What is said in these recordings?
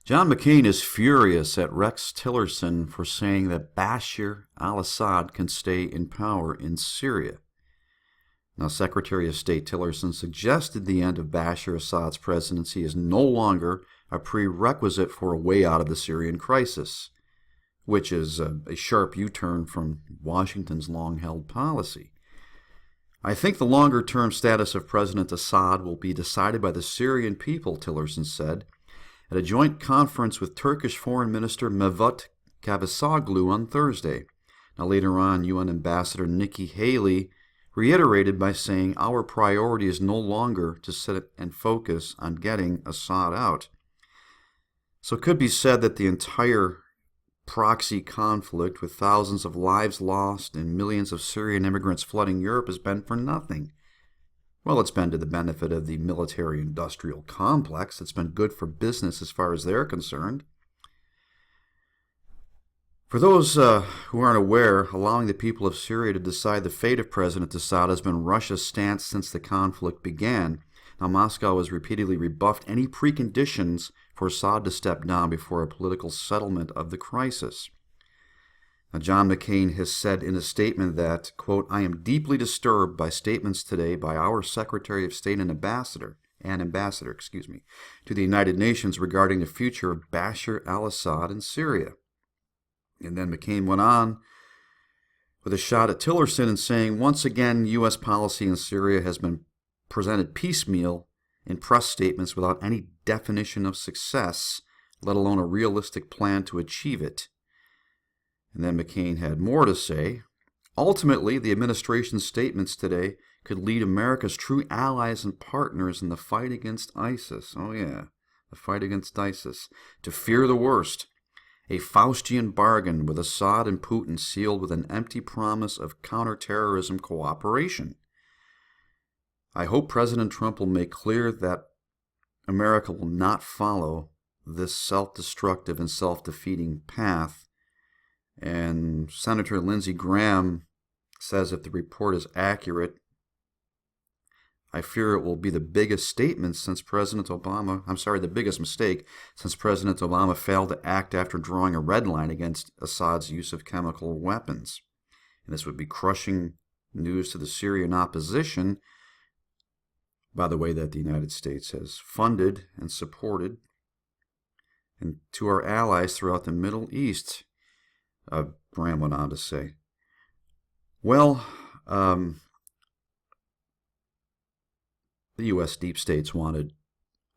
John McCain is furious at Rex Tillerson for saying that Bashar al Assad can stay in power in Syria. Now, Secretary of State Tillerson suggested the end of Bashar Assad's presidency is no longer a prerequisite for a way out of the Syrian crisis, which is a sharp U-turn from Washington's long-held policy. I think the longer-term status of President Assad will be decided by the Syrian people, Tillerson said, at a joint conference with Turkish Foreign Minister Mevut Cavusoglu on Thursday. Now, later on, UN Ambassador Nikki Haley reiterated by saying our priority is no longer to sit and focus on getting Assad out. So it could be said that the entire proxy conflict with thousands of lives lost and millions of Syrian immigrants flooding Europe has been for nothing. Well, it's been to the benefit of the military-industrial complex. It's been good for business as far as they're concerned. For those who aren't aware, allowing the people of Syria to decide the fate of President Assad has been Russia's stance since the conflict began. Now, Moscow has repeatedly rebuffed any preconditions for Assad to step down before a political settlement of the crisis. Now, John McCain has said in a statement that, quote, I am deeply disturbed by statements today by our Secretary of State and Ambassador to the United Nations regarding the future of Bashar al Assad in Syria. And then McCain went on with a shot at Tillerson and saying, once again, U.S. policy in Syria has been presented piecemeal in press statements without any definition of success, let alone a realistic plan to achieve it. And then McCain had more to say. Ultimately, the administration's statements today could lead America's true allies and partners in the fight against ISIS. Oh yeah, the fight against ISIS. To fear the worst. A Faustian bargain with Assad and Putin sealed with an empty promise of counterterrorism cooperation. I hope President Trump will make clear that America will not follow this self-destructive and self-defeating path. And Senator Lindsey Graham says if the report is accurate, I fear it will be the biggest statement since the biggest mistake since President Obama failed to act after drawing a red line against Assad's use of chemical weapons. And this would be crushing news to the Syrian opposition, by the way, that the United States has funded and supported, and to our allies throughout the Middle East, Graham went on to say. Well, the U.S. deep states wanted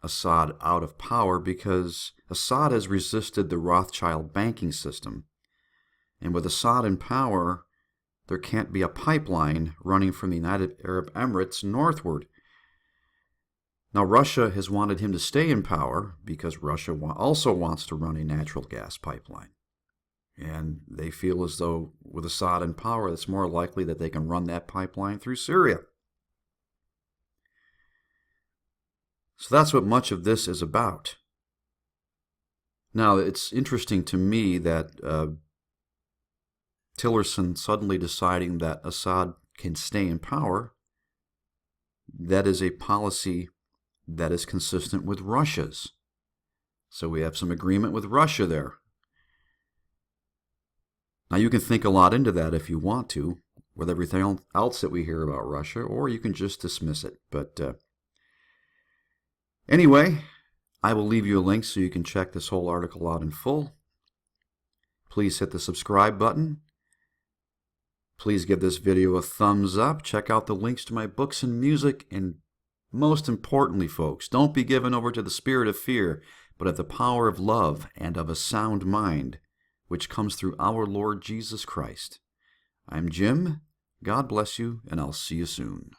Assad out of power because Assad has resisted the Rothschild banking system. And with Assad in power, there can't be a pipeline running from the United Arab Emirates northward. Now, Russia has wanted him to stay in power because Russia also wants to run a natural gas pipeline. And they feel as though with Assad in power, it's more likely that they can run that pipeline through Syria. So that's what much of this is about. Now, it's interesting to me that Tillerson suddenly deciding that Assad can stay in power, that is a policy that is consistent with Russia's. So we have some agreement with Russia there. Now, you can think a lot into that if you want to, with everything else that we hear about Russia, or you can just dismiss it. But anyway, I will leave you a link so you can check this whole article out in full. Please hit the subscribe button. Please give this video a thumbs up. Check out the links to my books and music. And most importantly, folks, don't be given over to the spirit of fear, but of the power of love and of a sound mind, which comes through our Lord Jesus Christ. I'm Jim. God bless you, and I'll see you soon.